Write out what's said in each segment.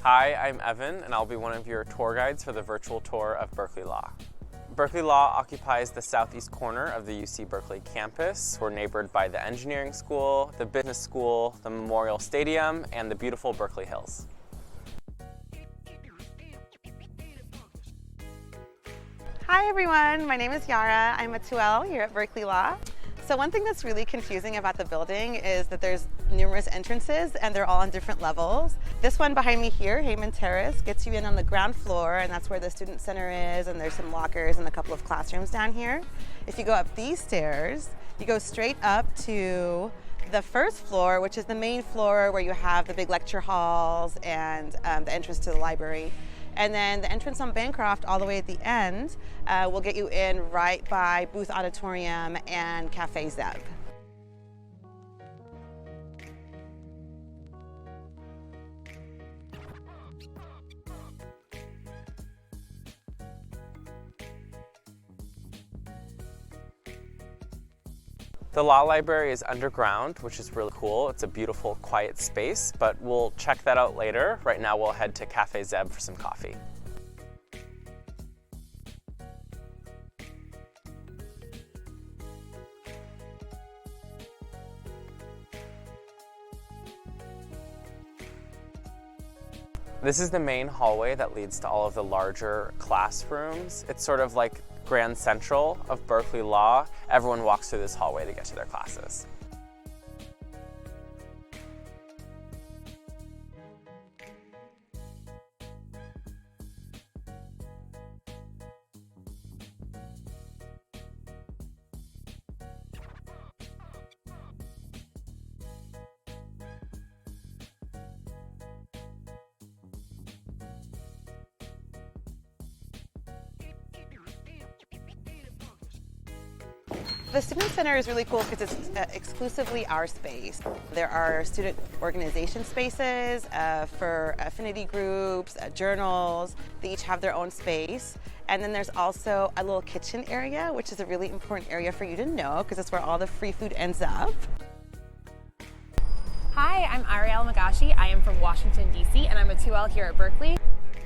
Hi, I'm Evan, and I'll be one of your tour guides for the virtual tour of Berkeley Law. Berkeley Law occupies the southeast corner of the UC Berkeley campus. We're neighbored by the engineering school, the business school, the Memorial Stadium, and the beautiful Berkeley Hills. Hi everyone, my name is Yara. I'm a 2L here at Berkeley Law. So one thing that's really confusing about the building is that there's numerous entrances and they're all on different levels. This one behind me here, Heyman Terrace, gets you in on the ground floor, and that's where the student center is, and there's some lockers and a couple of classrooms down here. If you go up these stairs, you go straight up to the first floor, which is the main floor where you have the big lecture halls and the entrance to the library. And then the entrance on Bancroft all the way at the end will get you in right by Booth Auditorium and Cafe Zeb. The law library is underground, which is really cool. It's a beautiful, quiet space, but we'll check that out later. Right now we'll head to Cafe Zeb for some coffee. This is the main hallway that leads to all of the larger classrooms. It's sort of like Grand Central of Berkeley Law. Everyone walks through this hallway to get to their classes. The Student Center is really cool because it's exclusively our space. There are student organization spaces for affinity groups, journals. They each have their own space. And then there's also a little kitchen area, which is a really important area for you to know because it's where all the free food ends up. Hi, I'm Ariel Magashi. I am from Washington, D.C., and I'm a 2L here at Berkeley.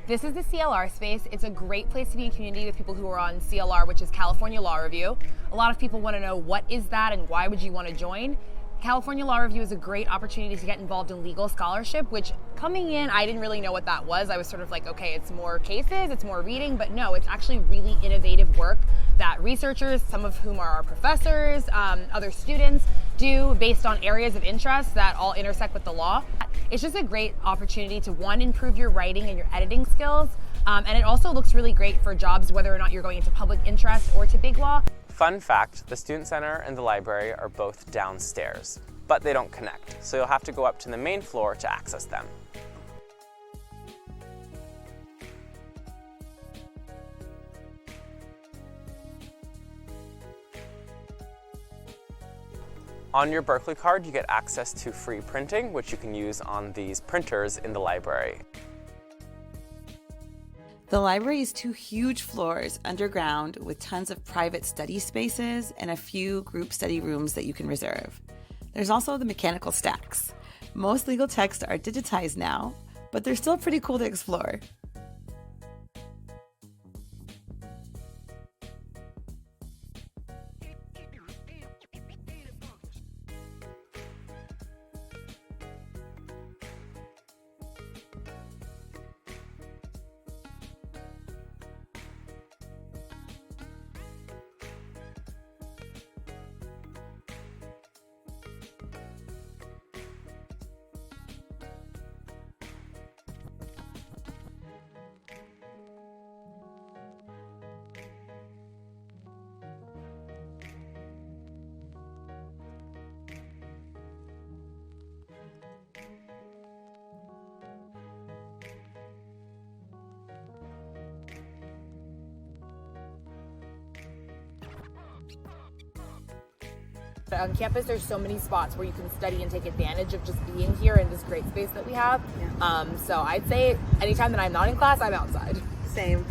This is the CLR space. It's a great place to be in community with people who are on CLR, which is California Law Review. A lot of people want to know what is that and why would you want to join. California Law Review is a great opportunity to get involved in legal scholarship, which coming in, I didn't really know what that was. I was sort of like, okay, it's more cases, it's more reading, but no, it's actually really innovative work that researchers, some of whom are our professors, other students, do based on areas of interest that all intersect with the law. It's just a great opportunity to, one, improve your writing and your editing skills, and it also looks really great for jobs, whether or not you're going into public interest or to big law. Fun fact, the Student Center and the library are both downstairs, but they don't connect, so you'll have to go up to the main floor to access them. On your Berkeley card, you get access to free printing, which you can use on these printers in the library. The library is 2 huge floors underground with tons of private study spaces and a few group study rooms that you can reserve. There's also the mechanical stacks. Most legal texts are digitized now, but they're still pretty cool to explore. On campus, there's so many spots where you can study and take advantage of just being here in this great space that we have. Yeah. So I'd say anytime that I'm not in class, I'm outside. Same.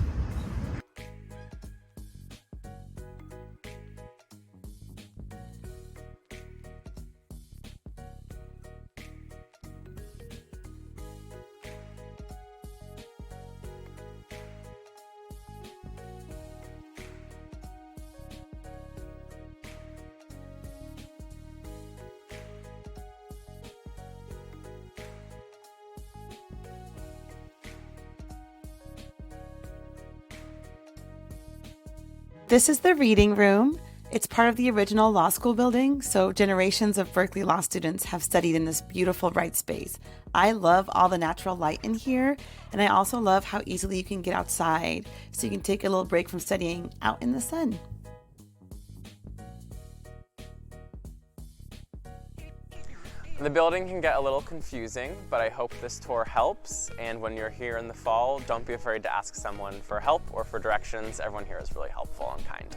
This is the reading room. It's part of the original law school building, so generations of Berkeley Law students have studied in this beautiful bright space. I love all the natural light in here, and I also love how easily you can get outside, so you can take a little break from studying out in the sun. The building can get a little confusing, but I hope this tour helps. And when you're here in the fall, don't be afraid to ask someone for help or for directions. Everyone here is really helpful and kind.